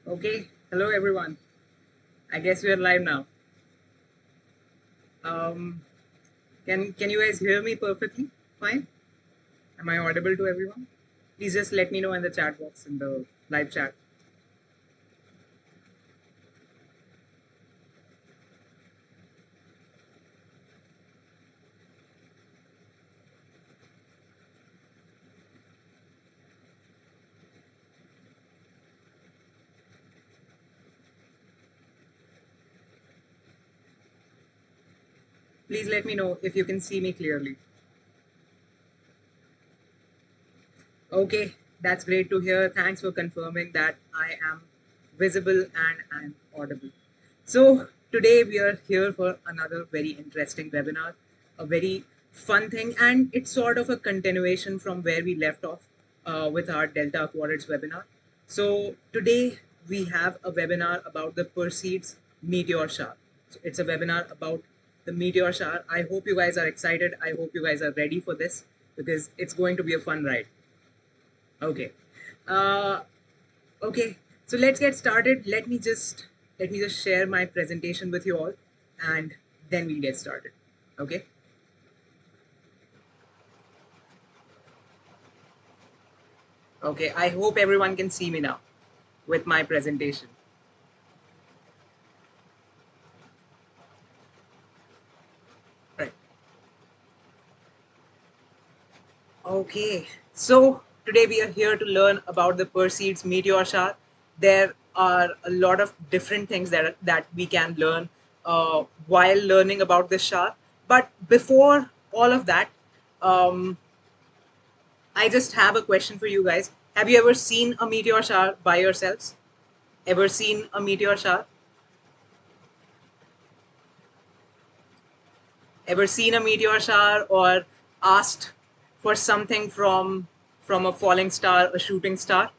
Okay, hello everyone. I guess we are live now. Um, can you guys hear me perfectly? Fine. Am I audible to everyone? Please just let me know in the chat box in the live chat. Please let me know if you can see me clearly. Okay, that's great to hear. Thanks for confirming that I am visible and I'm audible. So, today we are here for another very interesting webinar, a very fun thing, and it's sort of a continuation from where we left off with our Delta Quadrants webinar. So, today we have a webinar about the Perseids Meteor shower. So, it's a webinar about the Meteor shower. I hope you guys are excited. I hope you guys are ready for this because it's going to be a fun ride. Okay. Uh, okay. So let's get started. Let me just share my presentation with you all, and then we'll get started. Okay. Okay. I hope everyone can see me now with my presentation. Right. Okay. So today we are here to learn about the Perseids meteor shower. There are a lot of different things that we can learn while learning about this shower. But before all of that, um, I just have a question for you guys. Have you ever seen a meteor shower by yourselves? Ever seen a meteor shower? Ever seen a meteor shower or asked for something from a falling star, a shooting star?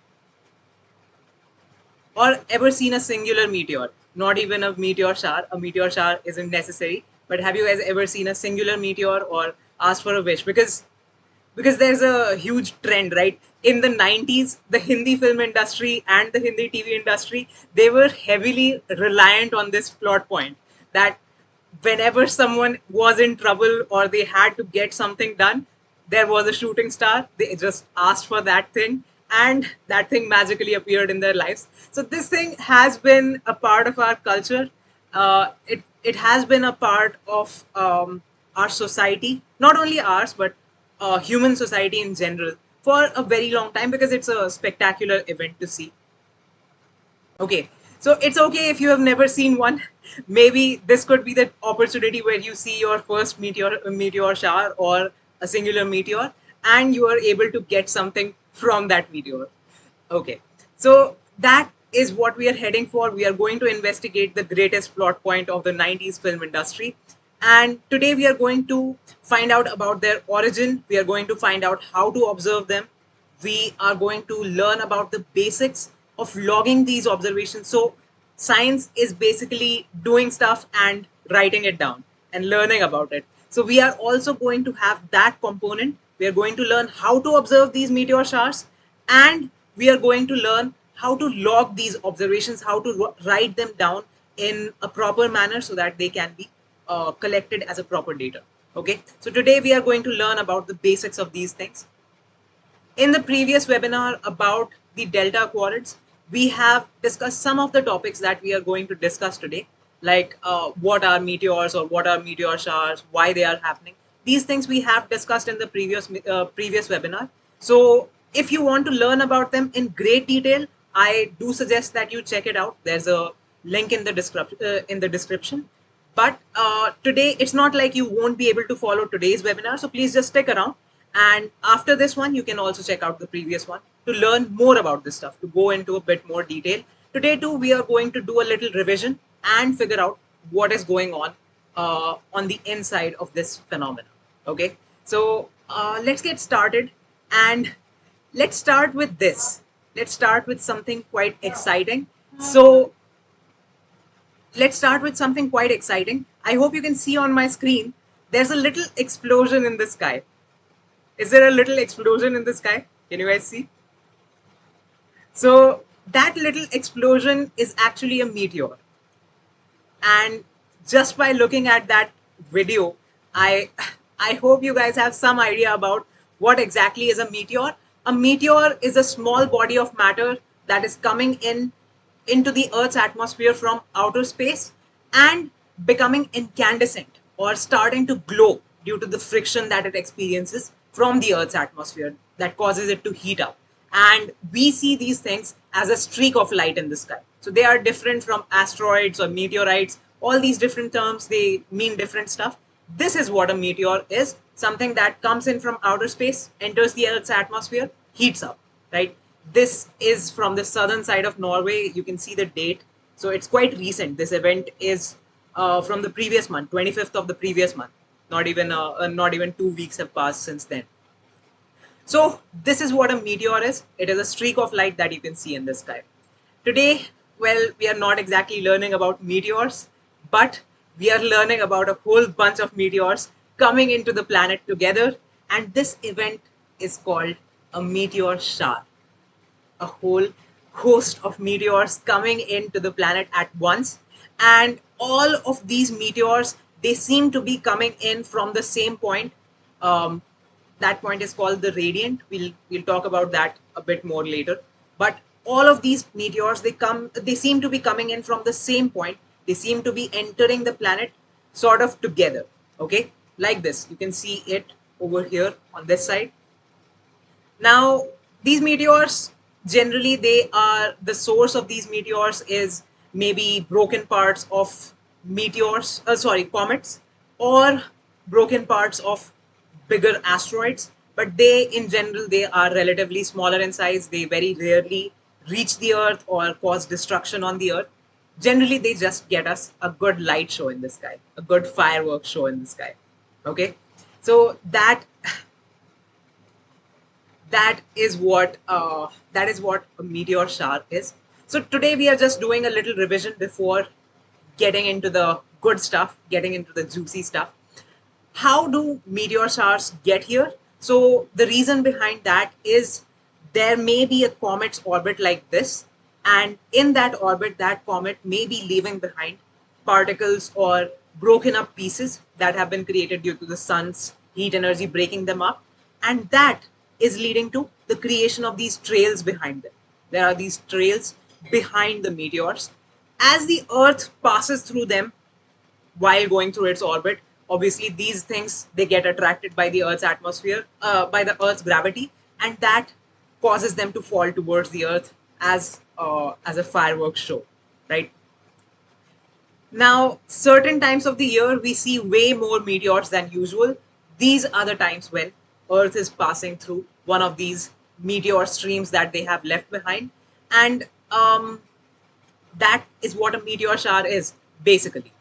Or ever seen a singular meteor? Not even a meteor shower. A meteor shower isn't necessary. But have you guys ever seen a singular meteor or asked for a wish? Because there's a huge trend, right? In the 90s, the Hindi film industry and the Hindi TV industry, they were heavily reliant on this plot point that whenever someone was in trouble or they had to get something done, there was a shooting star. They just asked for that thing, and that thing magically appeared in their lives. So this thing has been a part of our culture. It has been a part of our society, not only ours but human society in general, for a very long time because it's a spectacular event to see. Okay, so it's okay if you have never seen one. Maybe this could be the opportunity where you see your first meteor shower or a singular meteor, and you are able to get something from that meteor. Okay, so that is what we are heading for. We are going to investigate the greatest plot point of the 90s film industry. And today we are going to find out about their origin. We are going to find out how to observe them. We are going to learn about the basics of logging these observations. So, science is basically doing stuff and writing it down and learning about it. So, we are also going to have that component. We are going to learn how to observe these meteor showers, and we are going to learn how to log these observations, how to write them down in a proper manner so that they can be collected as a proper data. Okay, so today we are going to learn about the basics of these things. In the previous webinar about the delta quadrants, we have discussed some of the topics that we are going to discuss today, like what are meteors or what are meteor showers, why they are happening. These things we have discussed in the previous webinar. So if you want to learn about them in great detail, I do suggest that you check it out. There's a link in the description. But today, it's not like you won't be able to follow today's webinar. So please just stick around. And after this one, you can also check out the previous one to learn more about this stuff, to go into a bit more detail. Today, too, we are going to do a little revision and figure out what is going on the inside of this phenomenon. Okay, so let's get started. And let's start with this. Let's start with something quite exciting. So let's start with something quite exciting. I hope you can see on my screen. There's a little explosion in the sky. Is there a little explosion in the sky? Can you guys see? So that little explosion is actually a meteor. And just by looking at that video, I I hope you guys have some idea about what exactly is a meteor. A meteor is a small body of matter that is coming in into the Earth's atmosphere from outer space and becoming incandescent or starting to glow due to the friction that it experiences from the Earth's atmosphere that causes it to heat up. And we see these things as a streak of light in the sky. So they are different from asteroids or meteorites. All these different terms, they mean different stuff. This is what a meteor is: something that comes in from outer space, enters the Earth's atmosphere, heats up, right? This is from the southern side of Norway. You can see the date. So it's quite recent. This event is from the previous month, 25th of the previous month. Not even 2 weeks have passed since then. So this is what a meteor is. It is a streak of light that you can see in the sky. Today, well, we are not exactly learning about meteors, but we are learning about a whole bunch of meteors coming into the planet together. And this event is called a meteor shower. A whole host of meteors coming into the planet at once. And all of these meteors, they seem to be coming in from the same point. Um, that point is called the radiant. We'll talk about that a bit more later. But all of these meteors, they seem to be coming in from the same point. They seem to be entering the planet sort of together. Okay, like this. You can see it over here on this side. Now, these meteors, generally, they are the source of these meteors is maybe broken parts of comets, or broken parts of bigger asteroids. But they, in general, they are relatively smaller in size. They very rarely reach the Earth or cause destruction on the Earth. Generally, they just get us a good light show in the sky, a good fireworks show in the sky. Okay, so that is what a meteor shower is. So today we are just doing a little revision before getting into the good stuff, getting into the juicy stuff. How do meteor showers get here? So the reason behind that is there may be a comet's orbit like this, and in that orbit, that comet may be leaving behind particles or broken up pieces that have been created due to the sun's heat energy breaking them up, and that is leading to the creation of these trails behind them. There are these trails behind the meteors. As the Earth passes through them, while going through its orbit, obviously these things, they get attracted by the Earth's atmosphere, by the Earth's gravity, and that causes them to fall towards the Earth as a fireworks show, right? Now, certain times of the year we see way more meteors than usual. These are the times when Earth is passing through one of these meteor streams that they have left behind, and that is what a meteor shower is, basically.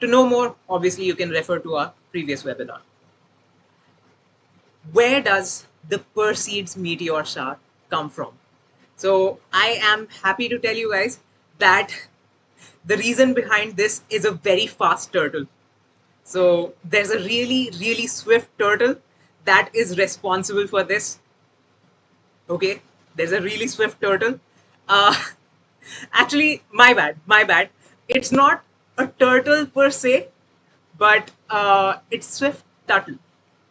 To know more, obviously, you can refer to our previous webinar. Where does the Perseids meteor shower come from? So I am happy to tell you guys that the reason behind this is a very fast turtle. So there's a really, really swift turtle that is responsible for this. Okay, there's a really swift turtle. Uh, Actually, my bad. It's not a turtle per se, but it's Swift Tuttle.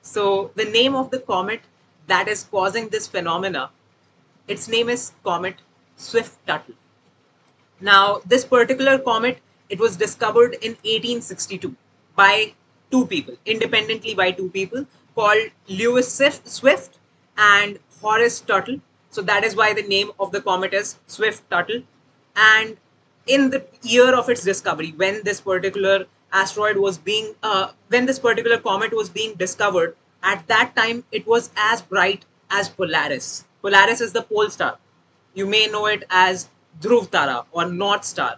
So the name of the comet that is causing this phenomena, its name is Comet Swift Tuttle. Now, this particular comet, it was discovered in 1862 by two people, independently by two people, called Lewis Swift and Horace Tuttle. So that is why the name of the comet is Swift Tuttle. And in the year of its discovery, when this particular when this particular comet was being discovered, at that time it was as bright as Polaris. Polaris is the pole star. You may know it as Dhruv Tara or North Star,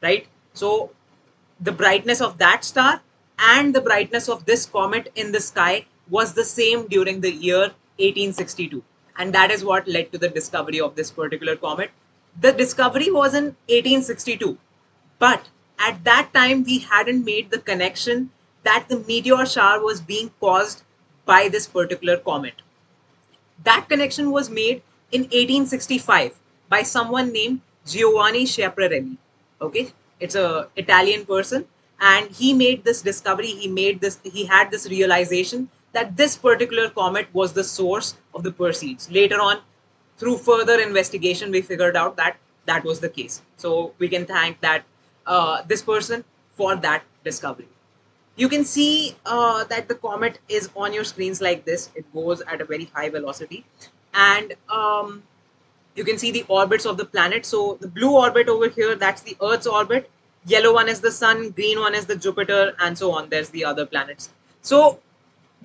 right? So the brightness of that star and the brightness of this comet in the sky was the same during the year 1862. And that is what led to the discovery of this particular comet. The discovery was in 1862, but at that time we hadn't made the connection that the meteor shower was being caused by this particular comet. That connection was made in 1865 by someone named Giovanni Schiaparelli. Okay, it's a Italian person, and he made this discovery. He had this realization that this particular comet was the source of the Perseids. Later on, through further investigation, we figured out that that was the case. So we can thank that this person for that discovery. You can see that the comet is on your screens like this. It goes at a very high velocity, and you can see the orbits of the planet. So the blue orbit over here, that's the Earth's orbit. Yellow one is the sun, green one is the Jupiter, and so on. There's the other planets. So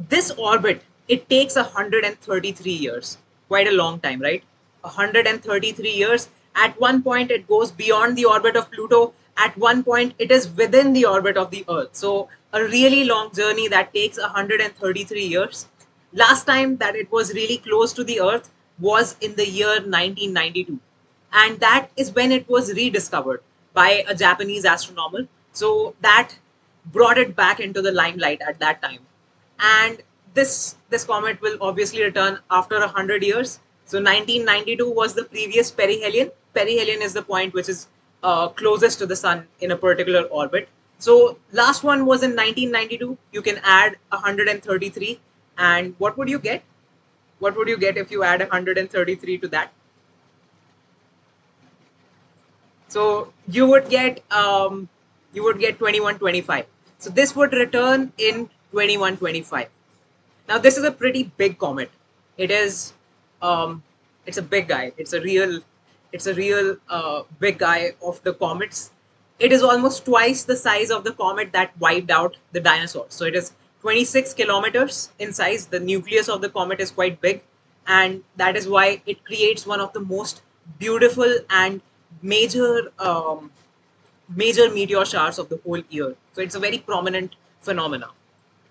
this orbit, it takes 133 years. Quite a long time, right? 133 years. At one point, it goes beyond the orbit of Pluto. At one point, it is within the orbit of the Earth. So a really long journey that takes 133 years. Last time that it was really close to the Earth was in the year 1992. And that is when it was rediscovered by a Japanese astronomer. So that brought it back into the limelight at that time. And this comet will obviously return after 100 years. So 1992 was the previous perihelion. Perihelion is the point which is closest to the sun in a particular orbit. So last one was in 1992. You can add 133, and what would you get? What would you get if you add 133 to that? So you would get 2125. So this would return in 2125. Now this is a pretty big comet. It is it's a big guy. It's a real big guy of the comets. It is almost twice the size of the comet that wiped out the dinosaurs. So it is 26 kilometers in size. The nucleus of the comet is quite big, and that is why it creates one of the most beautiful and major major meteor showers of the whole year. So it's a very prominent phenomena.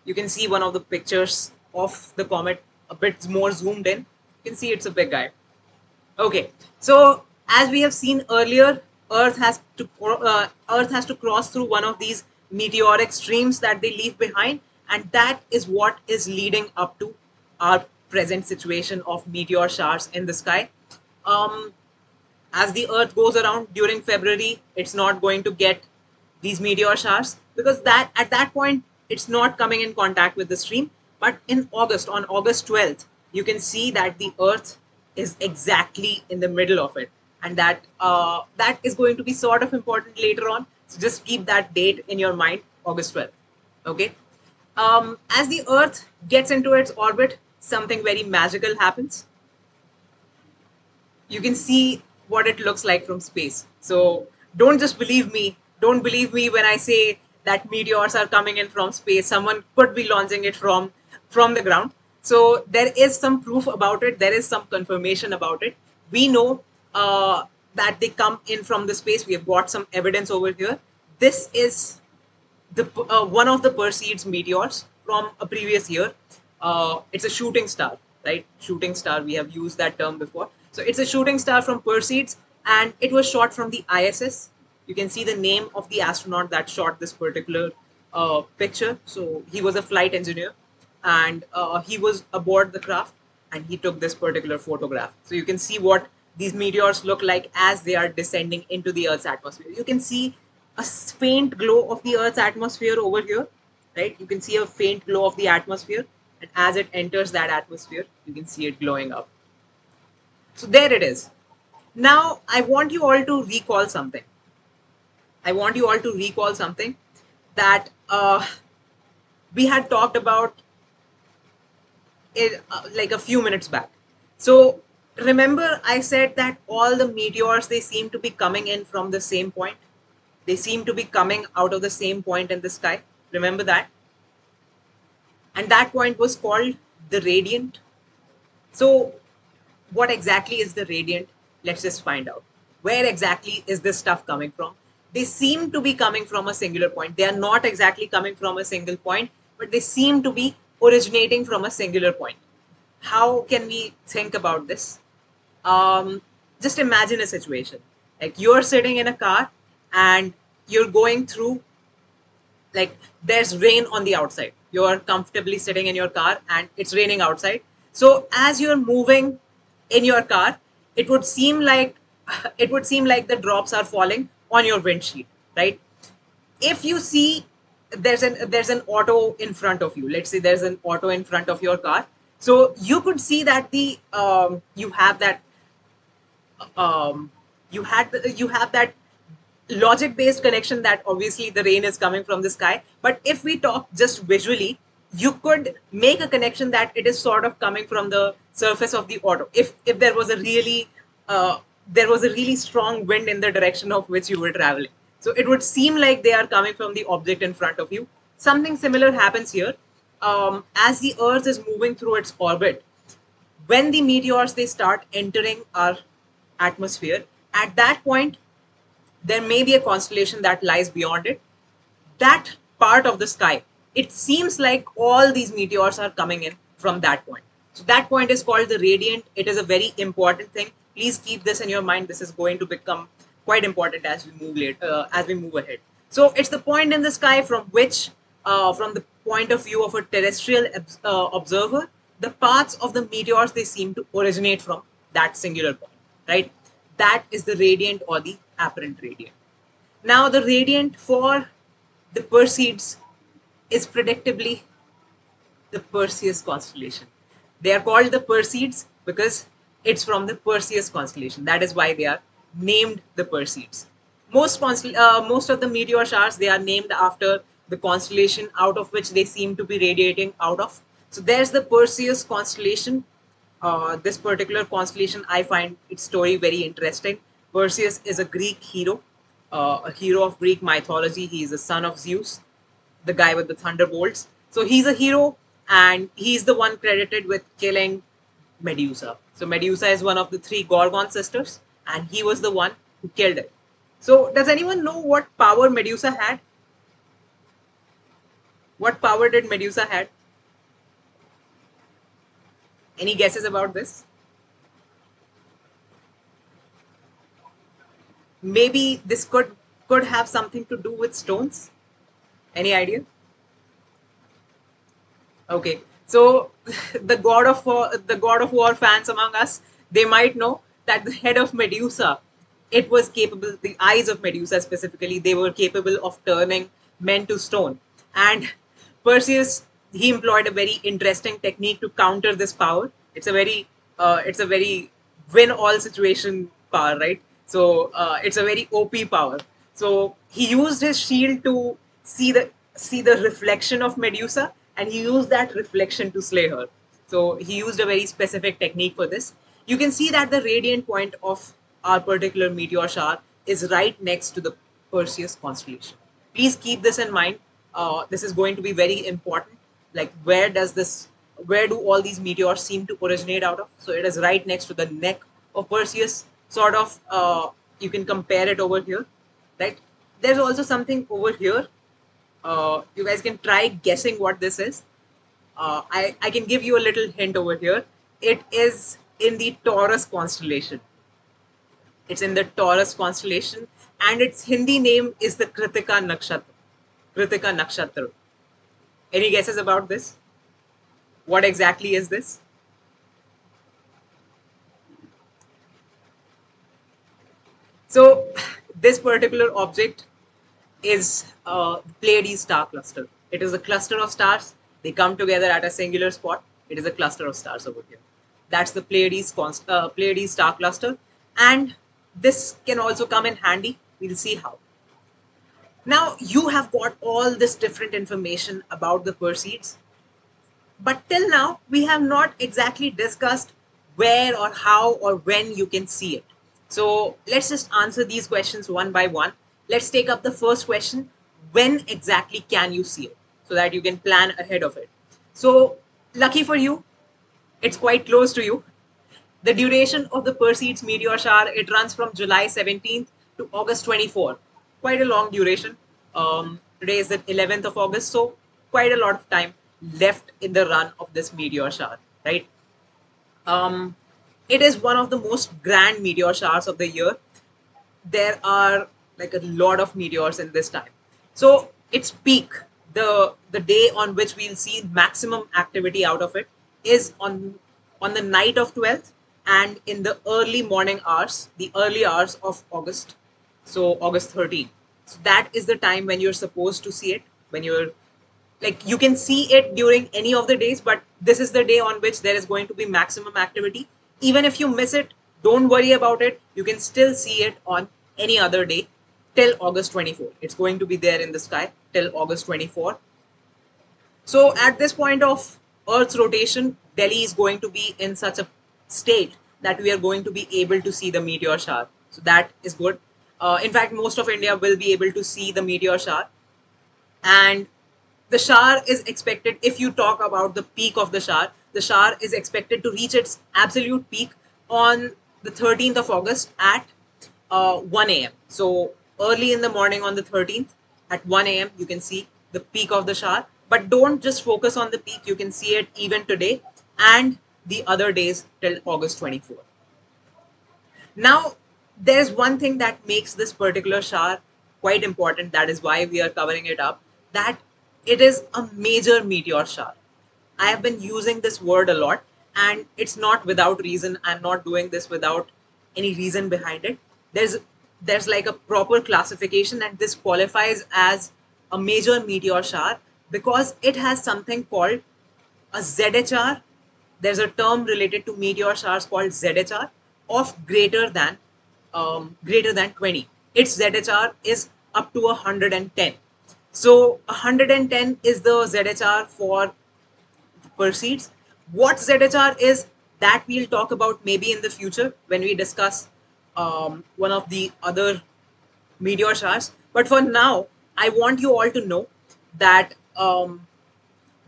You can see one of the pictures of the comet a bit more zoomed in. You can see it's a big guy. Okay, so as we have seen earlier, Earth has to cross through one of these meteoric streams that they leave behind, and that is what is leading up to our present situation of meteor showers in the sky. Um, as the Earth goes around during February, it's not going to get these meteor showers because that at that point it's not coming in contact with the stream. But in August, on August 12th, you can see that the Earth is exactly in the middle of it, and that is going to be sort of important later on. So just keep that date in your mind, August 12th. Okay. As the Earth gets into its orbit, something very magical happens. You can see what it looks like from space. So don't just believe me. Don't believe me when I say that meteors are coming in from space. Someone could be launching it from the ground. So there is some proof about it. There is some confirmation about it. We know that they come in from the space. We have got some evidence over here. This is the one of the Perseids meteors from a previous year. It's a shooting star, right? Shooting star. We have used that term before. So it's a shooting star from Perseids, and it was shot from the ISS. You can see the name of the astronaut that shot this particular picture. So he was a flight engineer, and he was aboard the craft, and he took this particular photograph. So you can see what these meteors look like as they are descending into the Earth's atmosphere. You can see a faint glow of the Earth's atmosphere over here, right? You can see a faint glow of the atmosphere, and as it enters that atmosphere, you can see it glowing up. So there it is. Now I want you all to recall something. I want you all to recall something that we had talked about it like a few minutes back. So remember I said that all the meteors, they seem to be coming in from the same point. They seem to be coming out of the same point in the sky. Remember that? And that point was called the radiant. So what exactly is the radiant? Let's just find out. Where exactly is this stuff coming from? They seem to be coming from a singular point. They are not exactly coming from a single point, but they seem to be originating from a singular point. How can we think about this? Just imagine a situation. Like you're sitting in a car and you're going through, like there's rain on the outside. You're comfortably sitting in your car and it's raining outside. So as you're moving in your car, it would seem like it would seem like the drops are falling on your windshield, right? If you see there's an auto in front of you, let's say there's an auto in front of your car, so you could see that the you have that um, you have that logic based connection that obviously the rain is coming from the sky. But if we talk just visually, you could make a connection that it is sort of coming from the surface of the auto. If there was a really strong wind in the direction of which you were traveling, so it would seem like they are coming from the object in front of you. Something similar happens here. As the earth is moving through its orbit, when the meteors they start entering our atmosphere, at that point there may be a constellation that lies beyond it. That part of the sky, it seems like all these meteors are coming in from that point. So that point is called the radiant. It is a very important thing. Please keep this in your mind. This is going to become quite important as we move as we move ahead. So it's the point in the sky from which, from the point of view of a terrestrial observer, the paths of the meteors they seem to originate from that singular point, right? That is the radiant or the apparent radiant. Now, the radiant for the Perseids is predictably the Perseus constellation. They are called the Perseids because it's from the Perseus constellation. That is why they are named the Perseids. Most of the meteor showers they are named after the constellation out of which they seem to be radiating out of. So there's the Perseus constellation. This particular constellation, I find its story very interesting. Perseus is a Greek hero, a hero of Greek mythology. He is the son of Zeus, the guy with the thunderbolts. So he's a hero, and he's the one credited with killing Medusa. So Medusa is one of the three Gorgon sisters, and he was the one who killed it. So does anyone know what power Medusa had? What power did Medusa had? Any guesses about this? Maybe this could have something to do with stones. Any idea? Okay, so the god of war fans among us, they might know that the head of Medusa, it was capable. The eyes of Medusa specifically, they were capable of turning men to stone. And Perseus, he employed a very interesting technique to counter this power. It's a very win all situation power, right? So it's a very OP power. So he used his shield to see the reflection of Medusa, and he used that reflection to slay her. So he used a very specific technique for this. You can see that the radiant point of our particular meteor shower is right next to the Perseus constellation. Please keep this in mind. This is going to be very important. Like where do all these meteors seem to originate out of? So it is right next to the neck of Perseus. Sort of, you can compare it over here, right? There's also something over here. You guys can try guessing what this is. I can give you a little hint over here. It is in the Taurus constellation. It's in the Taurus constellation, and its Hindi name is the Kritika Nakshatra. Kritika Nakshatra. Any guesses about this? What exactly is this? So, this particular object is Pleiades star cluster. It is a cluster of stars. They come together at a singular spot. It is a cluster of stars over here. That's the Pleiades star cluster, and this can also come in handy. We'll see how. Now you have got all this different information about the Perseids, but till now we have not exactly discussed where or how or when you can see it. So let's just answer these questions one by one. Let's take up the first question. When exactly can you see it? So that you can plan ahead of it. So lucky for you, it's quite close to you. The duration of the Perseids meteor shower, it runs from July 17th to August 24th. Quite a long duration. Today is the 11th of August, so quite a lot of time left in the run of this meteor shower, right? Um, it is one of the most grand meteor showers of the year. There are like a lot of meteors in this time. So its peak, the day on which we'll see maximum activity out of it, is on the night of 12th and in the early morning hours, the early hours of August, so August 13th. So that is the time when you're supposed to see it, when you're like you can see it during any of the days, but this is the day on which there is going to be maximum activity. Even if you miss it, don't worry about it. You can still see it on any other day till August 24th. It's going to be there in the sky till August 24th. So at this point of Earth's rotation, Delhi is going to be in such a state that we are going to be able to see the meteor shower. So that is good. In fact, most of India will be able to see the meteor shower. And the shower is expected, if you talk about the peak of the shower is expected to reach its absolute peak on the 13th of August at 1 a.m. So early in the morning on the 13th at 1 a.m. you can see the peak of the shower. But don't just focus on the peak, you can see it even today and the other days till August 24th. Now, there's one thing that makes this particular shower quite important. That is why we are covering it up. That it is a major meteor shower. I have been using this word a lot, and it's not without reason. I'm not doing this without any reason behind it. There's like a proper classification, and this qualifies as a major meteor shower because it has something called a ZHR. There's a term related to meteor showers called ZHR of greater than 20. Its ZHR is up to 110. So 110 is the ZHR for Perseids. What ZHR is, that we'll talk about maybe in the future when we discuss one of the other meteor showers. But for now, I want you all to know that the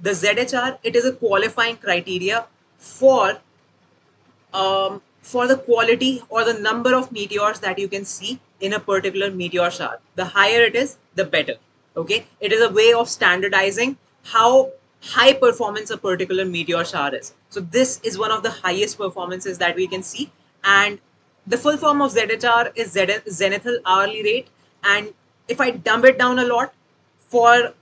ZHR, it is a qualifying criteria for the quality or the number of meteors that you can see in a particular meteor shower. The higher it is, the better. Okay, it is a way of standardizing how high performance a particular meteor shower is. So this is one of the highest performances that we can see, and the full form of ZHR is zenithal hourly rate. And if I dumb it down a lot, for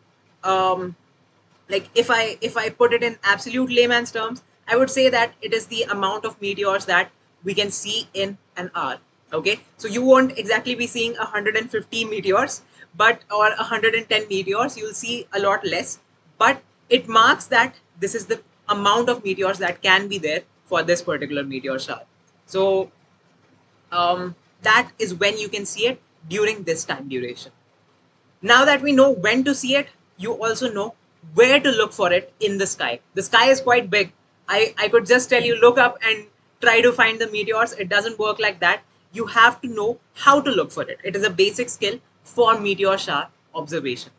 like if I put it in absolute layman's terms, I would say that it is the amount of meteors that we can see in an hour. Okay, so you won't exactly be seeing 150 meteors, but or 110 meteors. You'll see a lot less, but it marks that this is the amount of meteors that can be there for this particular meteor shower. So that is when you can see it during this time duration. Now that we know when to see it, you also know where to look for it in the sky. The sky is quite big. I could just tell you, look up and try to find the meteors. It doesn't work like that. You have to know how to look for it. It is a basic skill for meteor shower observation.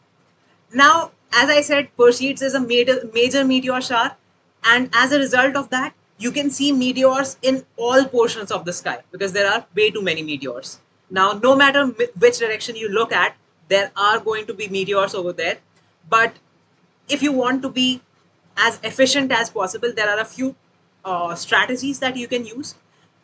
Now, as I said, Perseids is a major meteor shower, and as a result of that, you can see meteors in all portions of the sky because there are way too many meteors. Now, no matter which direction you look at, there are going to be meteors over there. But if you want to be as efficient as possible, there are a few strategies that you can use.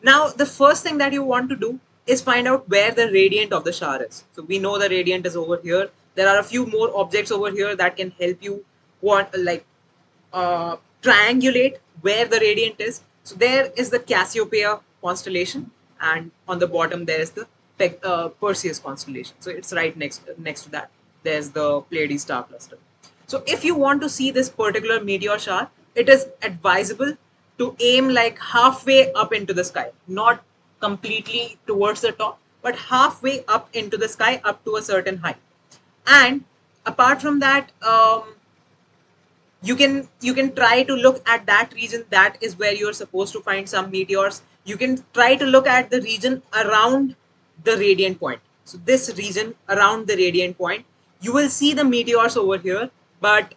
Now, the first thing that you want to do is find out where the radiant of the shower is. So we know the radiant is over here. There are a few more objects over here that can help you triangulate where the radiant is. So there is the Cassiopeia constellation, and on the bottom there is the Perseus constellation. So it's right next to that. There's the Pleiades star cluster. So if you want to see this particular meteor shower, it is advisable to aim like halfway up into the sky, not completely towards the top, but halfway up into the sky up to a certain height. And apart from that, you can try to look at that region. That is where you're supposed to find some meteors. You can try to look at the region around the radiant point. So this region around the radiant point, you will see the meteors over here, but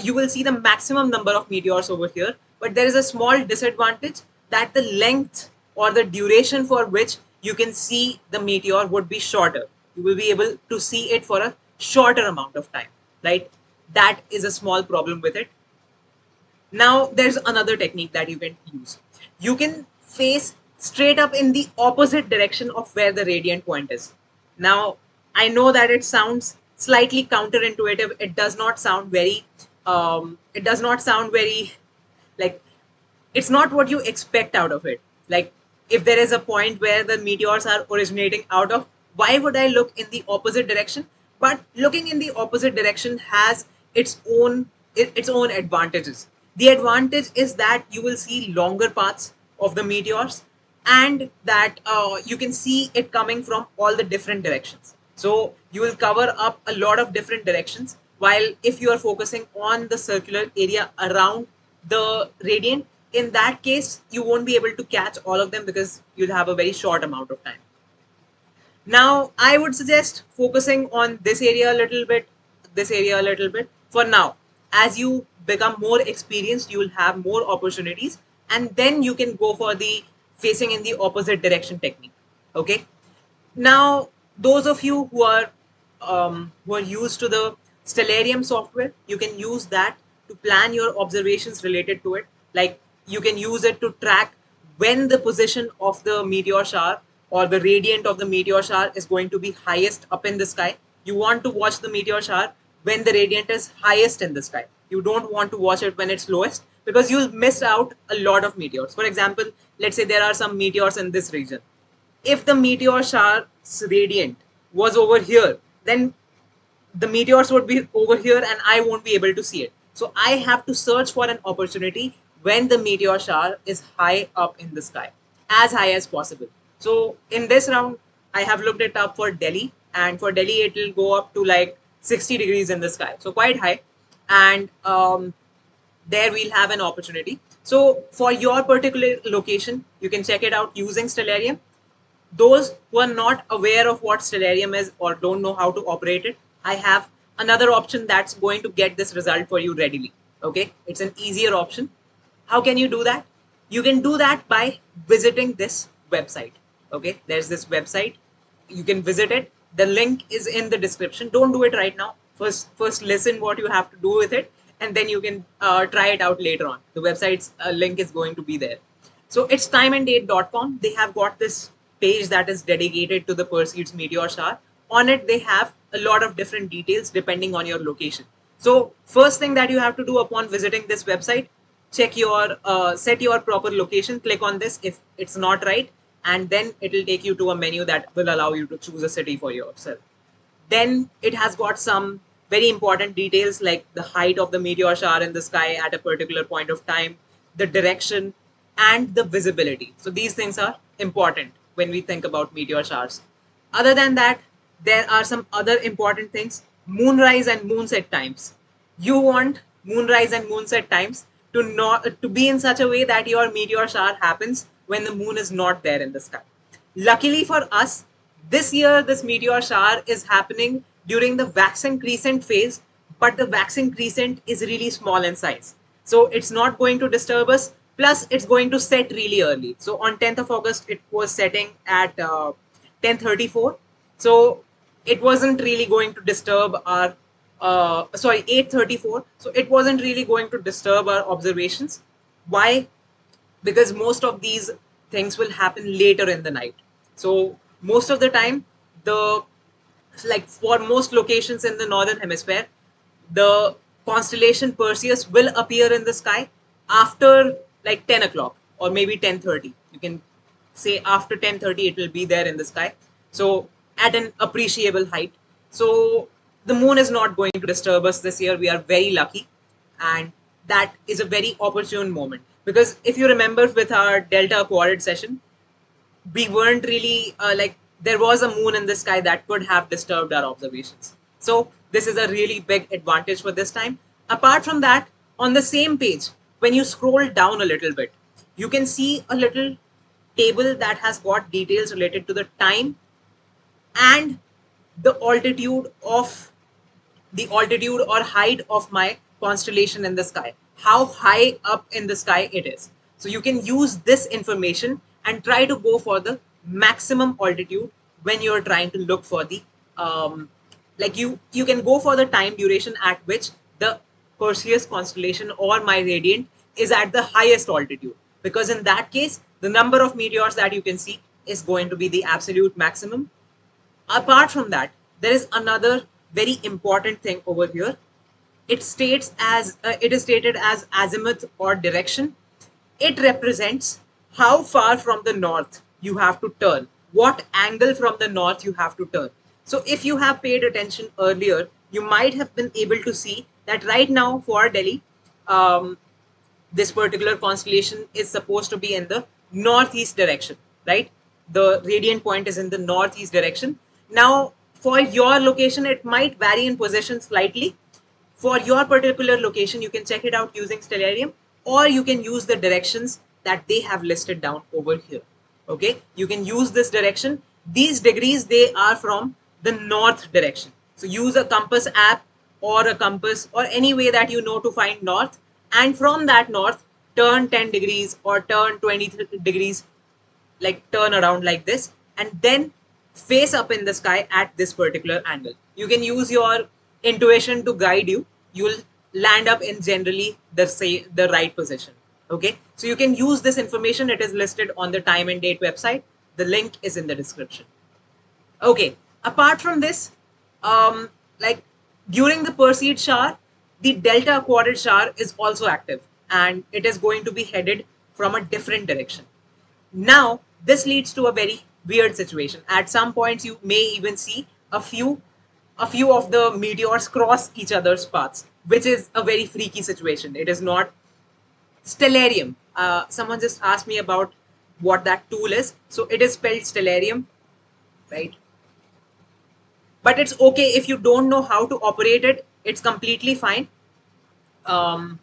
you will see the maximum number of meteors over here. But there is a small disadvantage that the length or the duration for which you can see the meteor would be shorter. You will be able to see it for a shorter amount of time, right? That is a small problem with it. Now, there's another technique that you can use. You can face straight up in the opposite direction of where the radiant point is. Now, I know that it sounds slightly counterintuitive. It does not sound very, like, it's not what you expect out of it. Like, if there is a point where the meteors are originating out of, why would I look in the opposite direction? But looking in the opposite direction has its own advantages. The advantage is that you will see longer paths of the meteors, and that you can see it coming from all the different directions. So you will cover up a lot of different directions. While if you are focusing on the circular area around the radiant, in that case, you won't be able to catch all of them because you'll have a very short amount of time. Now, I would suggest focusing on this area a little bit, this area a little bit for now. As you become more experienced, you will have more opportunities, and then you can go for the facing in the opposite direction technique. Okay. Now, those of you who are used to the Stellarium software, you can use that to plan your observations related to it. Like you can use it to track when the position of the meteor shower or the radiant of the meteor shower is going to be highest up in the sky. You want to watch the meteor shower when the radiant is highest in the sky. You don't want to watch it when it's lowest because you'll miss out a lot of meteors. For example, let's say there are some meteors in this region. If the meteor shower's radiant was over here, then the meteors would be over here and I won't be able to see it. So I have to search for an opportunity when the meteor shower is high up in the sky, as high as possible. So in this round, I have looked it up for Delhi, and for Delhi, it will go up to like 60 degrees in the sky. So quite high. And there we'll have an opportunity. So for your particular location, you can check it out using Stellarium. Those who are not aware of what Stellarium is or don't know how to operate it, I have another option that's going to get this result for you readily. Okay, it's an easier option. How can you do that? You can do that by visiting this website. Okay, there's this website. You can visit it. The link is in the description. Don't do it right now. First listen what you have to do with it, and then you can try it out later on. The website's link is going to be there. So it's timeanddate.com. They have got this page that is dedicated to the Perseids meteor shower. On it, they have a lot of different details depending on your location. So first thing that you have to do upon visiting this website, check your set your proper location. Click on this if it's not right, and then it will take you to a menu that will allow you to choose a city for yourself. Then it has got some very important details like the height of the meteor shower in the sky at a particular point of time, the direction, and the visibility. So these things are important when we think about meteor showers. Other than that, there are some other important things: moonrise and moonset times. You want moonrise and moonset times to be in such a way that your meteor shower happens when the moon is not there in the sky. Luckily for us, this year this meteor shower is happening during the waxing crescent phase, but the waxing crescent is really small in size. So it's not going to disturb us. Plus, it's going to set really early. So on 10th of August, it was setting at 10:34. So it wasn't really going to disturb our 8:34. So it wasn't really going to disturb our observations. Why? Because most of these things will happen later in the night. So most of the time, the like for most locations in the northern hemisphere, the constellation Perseus will appear in the sky after like 10 o'clock or maybe 10:30. You can say after 10:30 it will be there in the sky. So at an appreciable height. So the moon is not going to disturb us this year. We are very lucky, and that is a very opportune moment. Because if you remember with our Delta Quadrant session, we weren't really there was a moon in the sky that could have disturbed our observations. So this is a really big advantage for this time. Apart from that, on the same page, when you scroll down a little bit, you can see a little table that has got details related to the time and the altitude or height of my constellation in the sky, how high up in the sky it is. So you can use this information and try to go for the maximum altitude when you're trying to look for the you can go for the time duration at which the Perseus constellation or my radiant is at the highest altitude, because in that case the number of meteors that you can see is going to be the absolute maximum. Apart from that, there is another very important thing over here. It is stated as azimuth or direction. It represents how far from the north you have to turn, what angle from the north you have to turn. So if you have paid attention earlier, you might have been able to see that right now for Delhi, this particular constellation is supposed to be in the northeast direction, right? The radiant point is in the northeast direction. Now, for your location, it might vary in position slightly. For your particular location, you can check it out using Stellarium, or you can use the directions that they have listed down over here. Okay, you can use this direction. These degrees, they are from the north direction. So use a compass app or a compass or any way that you know to find north, and from that north turn 10 degrees or turn 20 degrees, like turn around like this, and then face up in the sky at this particular angle. You can use your intuition to guide you. You'll land up in generally the right position. Okay, so you can use this information. It is listed on the time and date website. The link is in the description. Okay, apart from this, like during the Perseid shower, the delta quadrant shower is also active, and it is going to be headed from a different direction. Now, this leads to a very weird situation. At some points, you may even see a few of the meteors cross each other's paths, which is a very freaky situation. It is not Stellarium. Someone just asked me about what that tool is. So it is spelled Stellarium, right? But it's okay if you don't know how to operate it. It's completely fine. Um,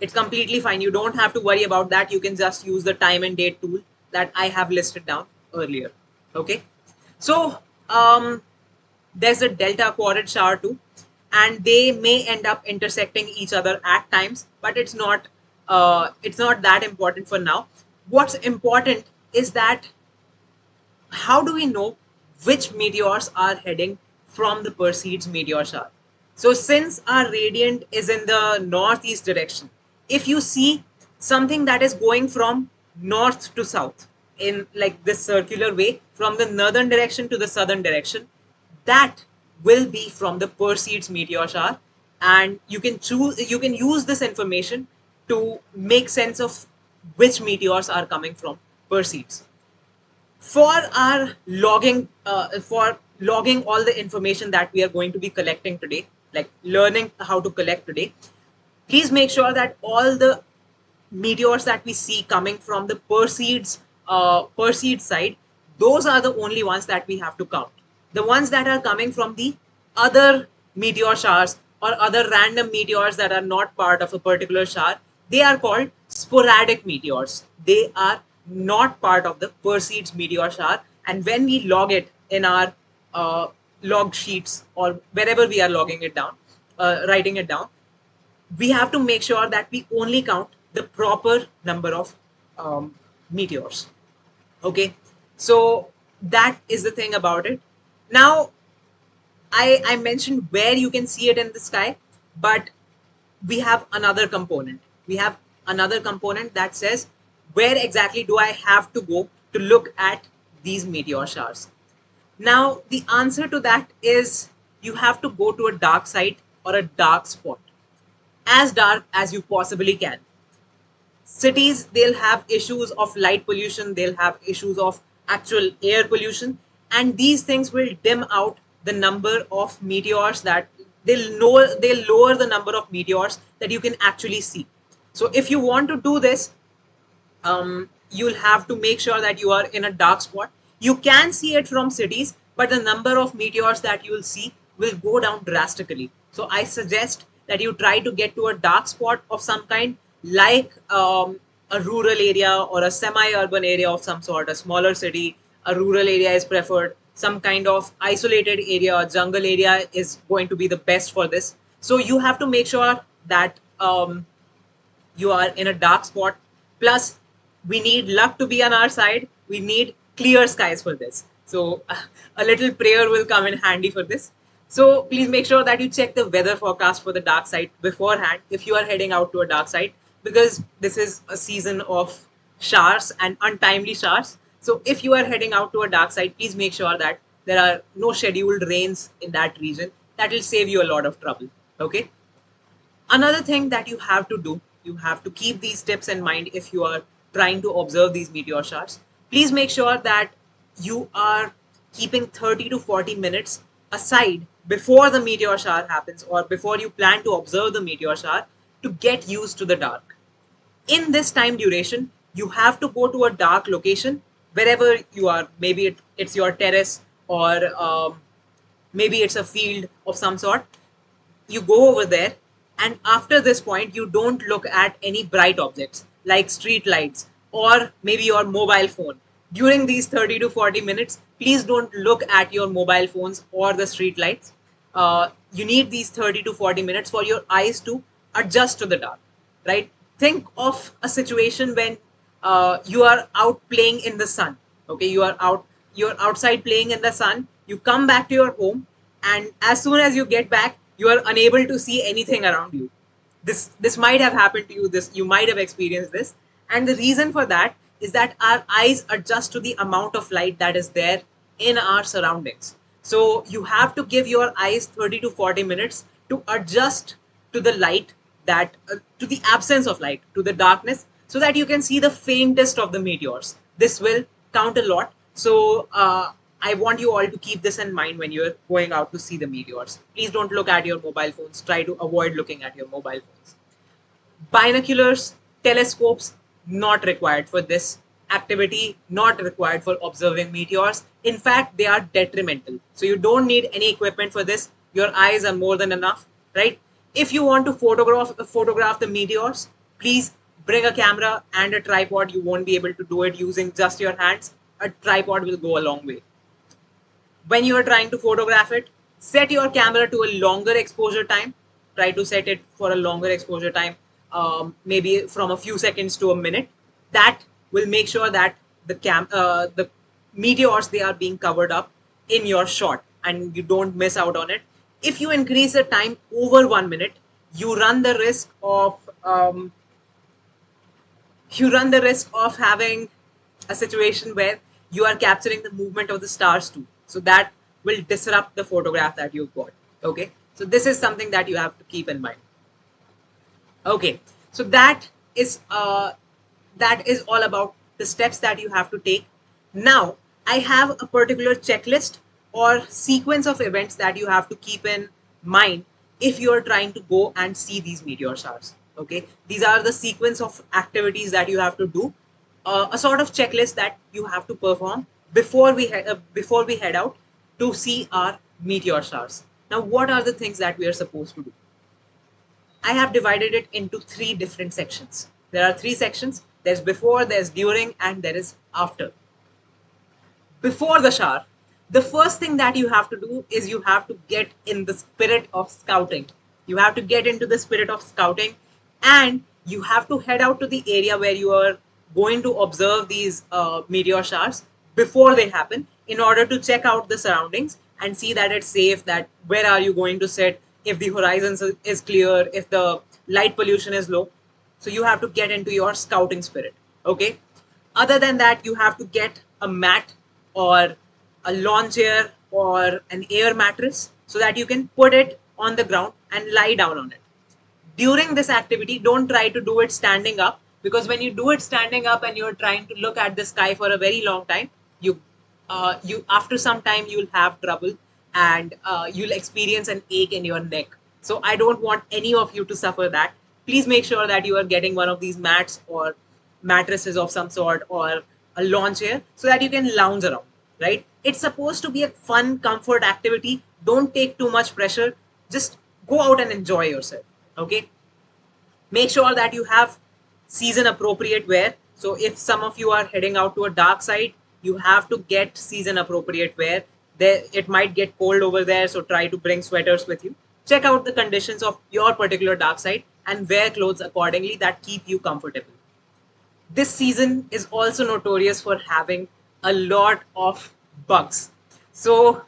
it's completely fine. You don't have to worry about that. You can just use the time and date tool that I have listed down earlier. Okay. So there's a delta quadrant shower too, and they may end up intersecting each other at times, but it's not that important for now. What's important is that how do we know which meteors are heading from the Perseids meteor shower? So since our radiant is in the northeast direction, if you see something that is going from north to south in like this circular way from the northern direction to the southern direction, that will be from the Perseids meteor shower, and you can use this information to make sense of which meteors are coming from Perseids. For our logging, for logging all the information that we are going to be collecting today, like learning how to collect today, please make sure that all the meteors that we see coming from the Perseid side, those are the only ones that we have to count. The ones that are coming from the other meteor showers or other random meteors that are not part of a particular shower, they are called sporadic meteors. They are not part of the Perseids meteor shower, and when we log it in our log sheets or wherever we are logging it down, writing it down, we have to make sure that we only count the proper number of meteors. Okay, so that is the thing about it. Now, I mentioned where you can see it in the sky, but we have another component. We have another component that says where exactly do I have to go to look at these meteor showers. Now, the answer to that is you have to go to a dark site or a dark spot, as dark as you possibly can. Cities, they'll have issues of light pollution, they'll have issues of actual air pollution, and these things will dim out the number of meteors that they'll lower the number of meteors that you can actually see. So if you want to do this, you'll have to make sure that you are in a dark spot. You can see it from cities, but the number of meteors that you will see will go down drastically. So I suggest that you try to get to a dark spot of some kind, like a rural area or a semi-urban area of some sort, a smaller city. A rural area is preferred. Some kind of isolated area or jungle area is going to be the best for this. So you have to make sure that you are in a dark spot. Plus, we need luck to be on our side. We need clear skies for this. So a little prayer will come in handy for this. So please make sure that you check the weather forecast for the dark side beforehand if you are heading out to a dark side, because this is a season of showers and untimely showers. So if you are heading out to a dark side, please make sure that there are no scheduled rains in that region. That will save you a lot of trouble. Okay. Another thing that you have to do, you have to keep these tips in mind if you are trying to observe these meteor showers, please make sure that you are keeping 30 to 40 minutes aside before the meteor shower happens or before you plan to observe the meteor shower to get used to the dark. In this time duration, you have to go to a dark location wherever you are. Maybe it's your terrace, or maybe it's a field of some sort. You go over there, and after this point you don't look at any bright objects like street lights or maybe your mobile phone. During these 30 to 40 minutes, please don't look at your mobile phones or the street lights. You need these 30 to 40 minutes for your eyes to adjust to the dark, right? Think of a situation when you are out playing in the sun. Okay, you're outside playing in the sun. You come back to your home, and as soon as you get back, you are unable to see anything around you. This might have happened to you. This you might have experienced this, and the reason for that is that our eyes adjust to the amount of light that is there in our surroundings. So you have to give your eyes 30 to 40 minutes to adjust to the light, that to the absence of light, to the darkness, so that you can see the faintest of the meteors. This will count a lot. So I want you all to keep this in mind when you're going out to see the meteors. Please don't look at your mobile phones. Try to avoid looking at your mobile phones. Binoculars, telescopes, not required for this activity, not required for observing meteors. In fact, they are detrimental. So you don't need any equipment for this. Your eyes are more than enough, right? If you want to photograph the meteors, please bring a camera and a tripod. You won't be able to do it using just your hands. A tripod will go a long way. When you are trying to photograph it, set your camera to a longer exposure time. Try to set it for a longer exposure time, maybe from a few seconds to a minute. That will make sure that the meteors, they are being covered up in your shot and you don't miss out on it. If you increase the time over 1 minute, you run the risk of having a situation where you are capturing the movement of the stars too. So that will disrupt the photograph that you've got. Okay. So this is something that you have to keep in mind. Okay. So that is all about the steps that you have to take. Now, I have a particular checklist or sequence of events that you have to keep in mind if you are trying to go and see these meteor showers. Okay, these are the sequence of activities that you have to do, a sort of checklist that you have to perform before we head out to see our meteor showers. Now, what are the things that we are supposed to do? I have divided it into 3 different sections. There are 3 sections. There's before, there's during, and there is after. Before the shower, the first thing that you have to do is you have to get in the spirit of scouting. You have to get into the spirit of scouting, and you have to head out to the area where you are going to observe these meteor showers before they happen, in order to check out the surroundings and see that it's safe, that where are you going to sit, if the horizon is clear, if the light pollution is low. So you have to get into your scouting spirit. Okay. Other than that, you have to get a mat or a lawn chair or an air mattress so that you can put it on the ground and lie down on it. During this activity, don't try to do it standing up, because when you do it standing up and you're trying to look at the sky for a very long time, you after some time you'll have trouble, and you'll experience an ache in your neck. So I don't want any of you to suffer that. Please make sure that you are getting one of these mats or mattresses of some sort, or a lawn chair, so that you can lounge around, right? It's supposed to be a fun comfort activity. Don't take too much pressure. Just go out and enjoy yourself. Okay. Make sure that you have season appropriate wear. So if some of you are heading out to a dark side, you have to get season appropriate wear. There, it might get cold over there, so try to bring sweaters with you. Check out the conditions of your particular dark side and wear clothes accordingly that keep you comfortable. This season is also notorious for having a lot of bugs. So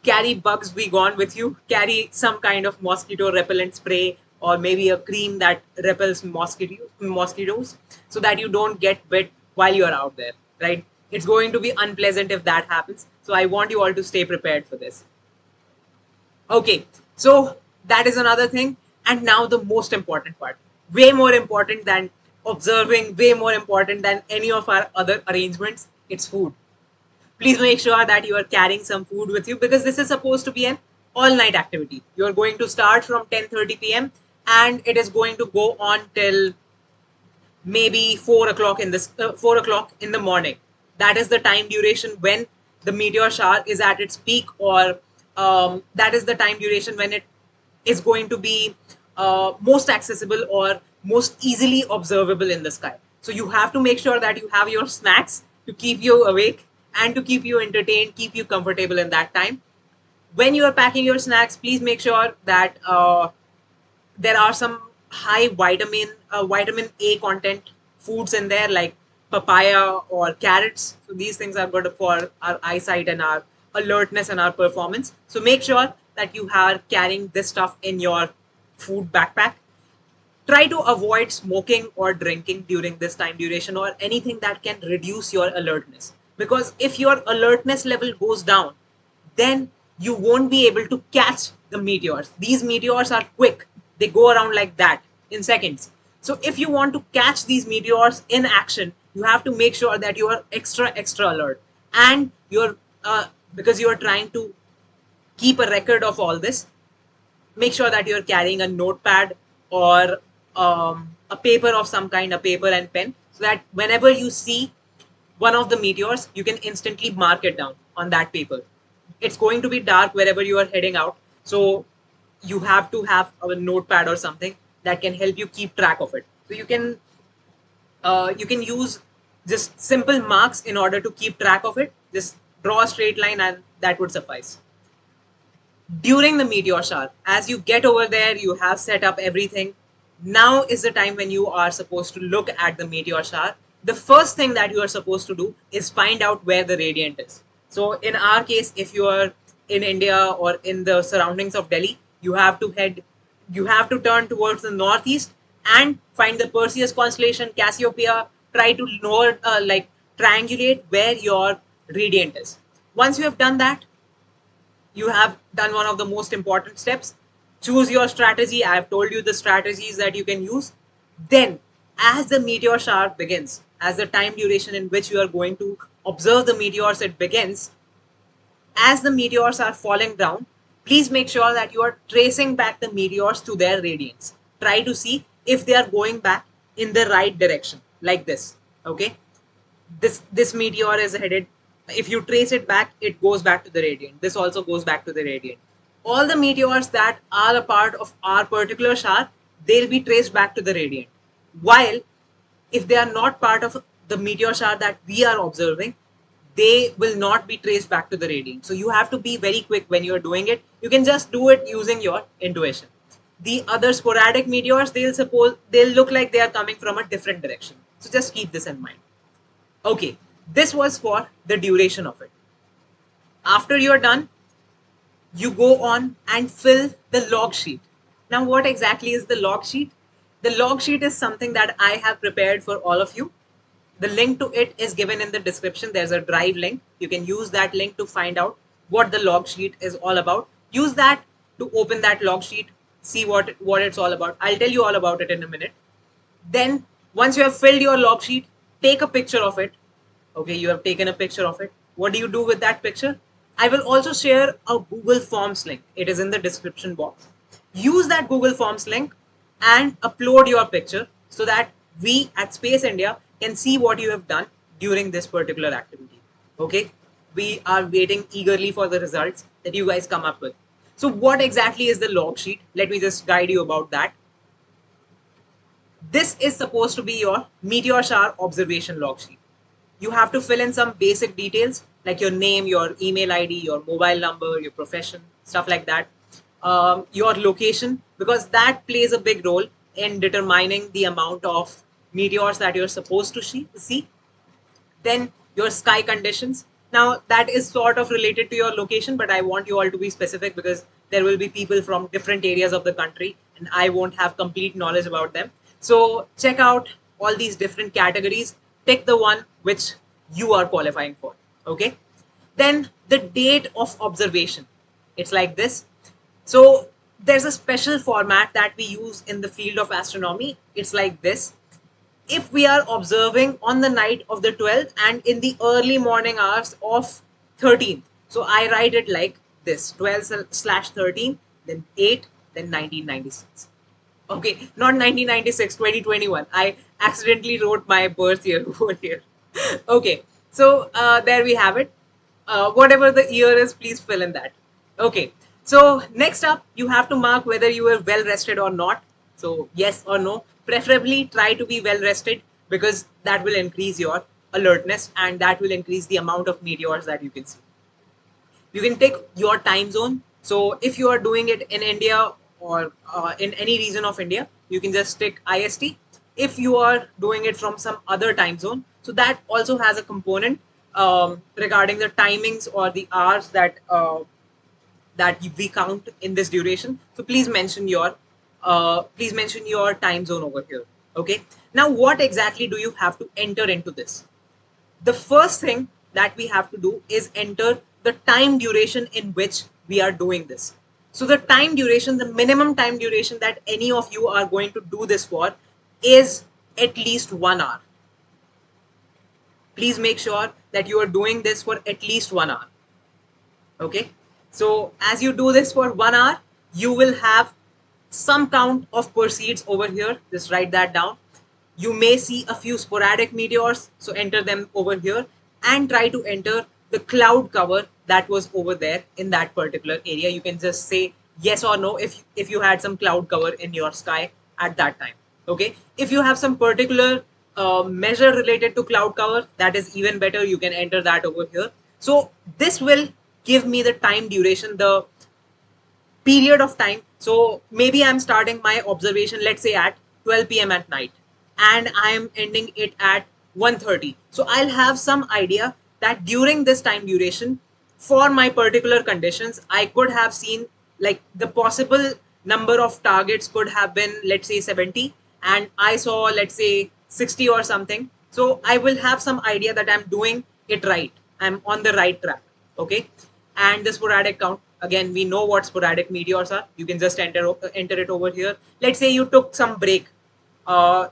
carry bugs be gone with you. Carry some kind of mosquito repellent spray, or maybe a cream that repels mosquitoes, so that you don't get bit while you're out there, right? It's going to be unpleasant if that happens. So I want you all to stay prepared for this. Okay, so that is another thing. And now the most important part, way more important than observing way more important than any of our other arrangements. It's food. Please make sure that you are carrying some food with you because this is supposed to be an all night activity. You are going to start from 10:30 p.m. and it is going to go on till maybe 4 o'clock in this 4 o'clock in the morning. That is the time duration when the meteor shower is at its peak, or that is the time duration when it is going to be most accessible or most easily observable in the sky. So you have to make sure that you have your snacks to keep you awake and to keep you entertained, keep you comfortable in that time. When you are packing your snacks, please make sure that there are some high vitamin A content foods in there, like papaya or carrots. So these things are good for our eyesight and our alertness and our performance. So make sure that you are carrying this stuff in your food backpack. Try to avoid smoking or drinking during this time duration, or anything that can reduce your alertness, because if your alertness level goes down, then you won't be able to catch the meteors. These meteors are quick, they go around like that in seconds. So if you want to catch these meteors in action, you have to make sure that you are extra alert, and you're because you are trying to keep a record of all this. Make sure that you're carrying a notepad or a paper of some kind, a paper and pen, so that whenever you see one of the meteors, you can instantly mark it down on that paper. It's going to be dark wherever you are heading out, so you have to have a notepad or something that can help you keep track of it. So you can use just simple marks in order to keep track of it. Just draw a straight line and that would suffice. During the meteor shower, as you get over there, you have set up everything. Now is the time when you are supposed to look at the meteor shower. The first thing that you are supposed to do is find out where the radiant is. So in our case, if you are in India or in the surroundings of Delhi, you have to turn towards the northeast and find the Perseus constellation, Cassiopeia. Try to know, triangulate where your radiant is. Once you have done that, you have done one of the most important steps. Choose your strategy. I have told you the strategies that you can use. Then, as the meteor shower begins, as the time duration in which you are going to observe the meteors, it begins. As the meteors are falling down, please make sure that you are tracing back the meteors to their radiance. Try to see if they are going back in the right direction, like this. Okay, this meteor is headed, if you trace it back, it goes back to the radiant. This also goes back to the radiant. All the meteors that are a part of our particular shower, they'll be traced back to the radiant. While if they are not part of the meteor shower that we are observing, they will not be traced back to the radiant. So you have to be very quick when you're doing it. You can just do it using your intuition. The other sporadic meteors, they'll look like they are coming from a different direction. So just keep this in mind. Okay, this was for the duration of it. After you're done, you go on and fill the log sheet. Now, what exactly is the log sheet? The log sheet is something that I have prepared for all of you. The link to it is given in the description. There's a drive link. You can use that link to find out what the log sheet is all about. Use that to open that log sheet, see what it's all about. I'll tell you all about it in a minute. Then, once you have filled your log sheet, take a picture of it. Okay, you have taken a picture of it. What do you do with that picture? I will also share a Google Forms link. It is in the description box. Use that Google Forms link and upload your picture so that we at Space India can see what you have done during this particular activity. Okay, we are waiting eagerly for the results that you guys come up with. So what exactly is the log sheet? Let me just guide you about that. This is supposed to be your meteor shower observation log sheet. You have to fill in some basic details like your name, your email ID, your mobile number, your profession, stuff like that. Your location, because that plays a big role in determining the amount of meteors that you're supposed to see. Then your sky conditions. Now that is sort of related to your location, but I want you all to be specific because there will be people from different areas of the country and I won't have complete knowledge about them. So check out all these different categories. Pick the one which you are qualifying for. Okay. Then the date of observation. It's like this. So there's a special format that we use in the field of astronomy. It's like this. if we are observing on the night of the 12th and in the early morning hours of 13th. So I write it like this: 12/13, then 8, then 1996. Okay, not 1996, 2021. I accidentally wrote my birth year over here. Okay, so there we have it. Whatever the year is, please fill in that. Okay, so next up, you have to mark whether you were well rested or not. So, yes or no. Preferably try to be well rested because that will increase your alertness and that will increase the amount of meteors that you can see. You can take your time zone. So if you are doing it in India or in any region of India, you can just take IST. If you are doing it from some other time zone, so that also has a component regarding the timings or the hours that we count in this duration. So please mention your time zone over here. Okay. Now, what exactly do you have to enter into this? The first thing that we have to do is enter the time duration in which we are doing this. So the time duration, the minimum time duration that any of you are going to do this for is at least 1 hour. Please make sure that you are doing this for at least 1 hour. Okay. So as you do this for 1 hour, you will have some count of Perseids over here. Just write that down. You may see a few sporadic meteors, so enter them over here and try to enter the cloud cover that was over there in that particular area. You can just say yes or no if you had some cloud cover in your sky at that time. Okay, if you have some particular measure related to cloud cover, that is even better. You can enter that over here. So this will give me the time duration, the period of time. So maybe I'm starting my observation, let's say at 12 p.m. at night, and I'm ending it at 1:30. So I'll have some idea that during this time duration, for my particular conditions, I could have seen like the possible number of targets could have been, let's say, 70, and I saw, let's say, 60 or something. So I will have some idea that I'm doing it right. I'm on the right track. Okay. And the sporadic count, again, we know what sporadic meteors are. You can just enter it over here. Let's say you took some break uh,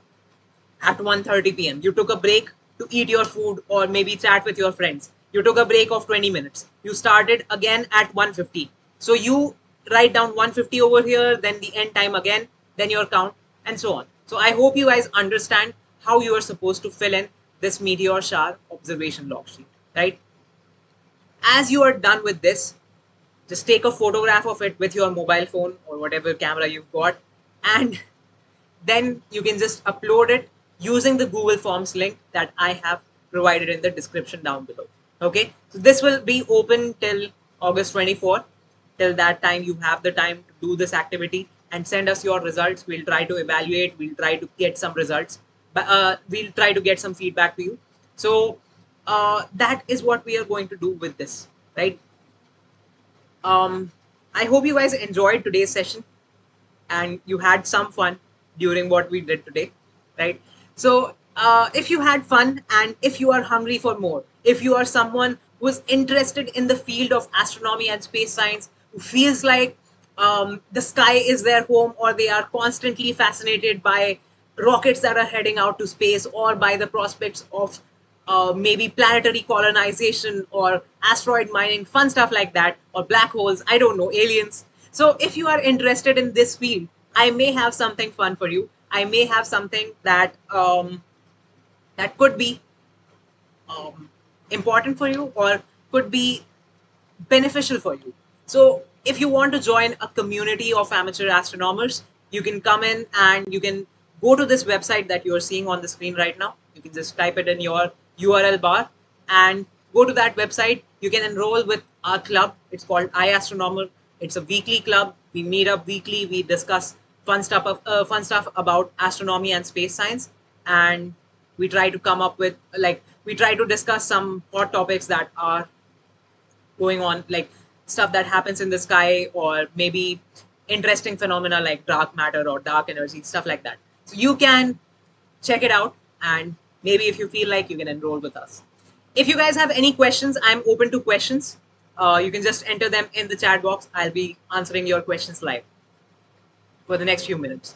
at 1:30 p.m. You took a break to eat your food or maybe chat with your friends. You took a break of 20 minutes. You started again at 1:50. So you write down 1:50 over here, then the end time again, then your count, and so on. So I hope you guys understand how you are supposed to fill in this meteor shower observation log sheet, right? As you are done with this, just take a photograph of it with your mobile phone or whatever camera you've got, and then you can just upload it using the Google Forms link that I have provided in the description down below. Okay, so this will be open till August 24th. Till that time, you have the time to do this activity and send us your results. We'll try to evaluate, we'll try to get some results, but we'll try to get some feedback to you. So that is what we are going to do with this, right? I hope you guys enjoyed today's session and you had some fun during what we did today, right? So, if you had fun and if you are hungry for more, if you are someone who is interested in the field of astronomy and space science, who feels like the sky is their home, or they are constantly fascinated by rockets that are heading out to space, or by the prospects of maybe planetary colonization or asteroid mining, fun stuff like that, or black holes, I don't know, aliens. So if you are interested in this field, I may have something fun for you. I may have something that could be um, important for you or could be beneficial for you. So if you want to join a community of amateur astronomers, you can come in and you can go to this website that you're seeing on the screen right now. You can just type it in your URL bar and go to that website. You can enroll with our club. It's called iAstronomer. It's a weekly club. We meet up weekly. We discuss fun stuff about astronomy and space science, and we try to come up with we try to discuss some hot topics that are going on, like stuff that happens in the sky, or maybe interesting phenomena like dark matter or dark energy, stuff like that. So you can check it out, and maybe if you feel like, you can enroll with us. If you guys have any questions, I'm open to questions. You can just enter them in the chat box. I'll be answering your questions live for the next few minutes.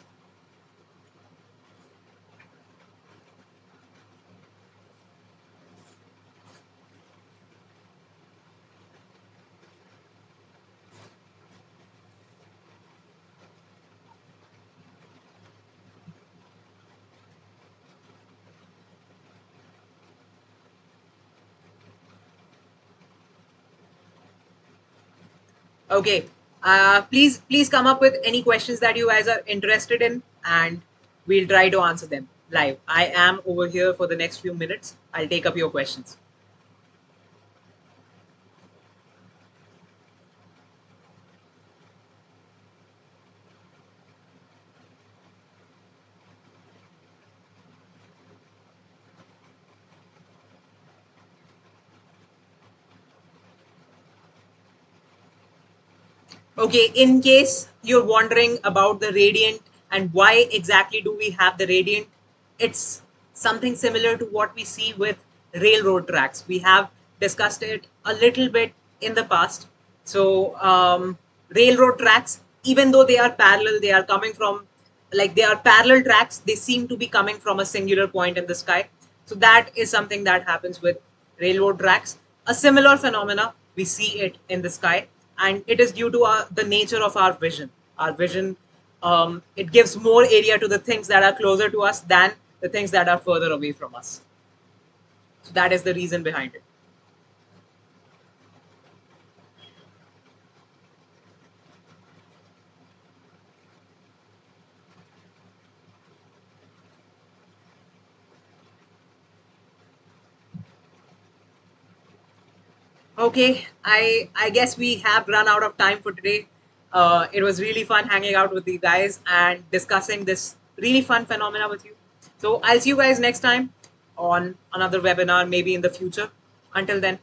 Okay. Please come up with any questions that you guys are interested in, and we'll try to answer them live. I am over here for the next few minutes. I'll take up your questions. Okay, in case you're wondering about the radiant and why exactly do we have the radiant, it's something similar to what we see with railroad tracks. We have discussed it a little bit in the past. So, railroad tracks, even though they are parallel, they are coming from, like, they are parallel tracks, they seem to be coming from a singular point in the sky. So that is something that happens with railroad tracks. A similar phenomena, we see it in the sky, and it is due to the nature of our vision. Our vision, it gives more area to the things that are closer to us than the things that are further away from us. So that is the reason behind it. Okay, I guess we have run out of time for today. It was really fun hanging out with you guys and discussing this really fun phenomena with you. So I'll see you guys next time on another webinar, maybe in the future. Until then,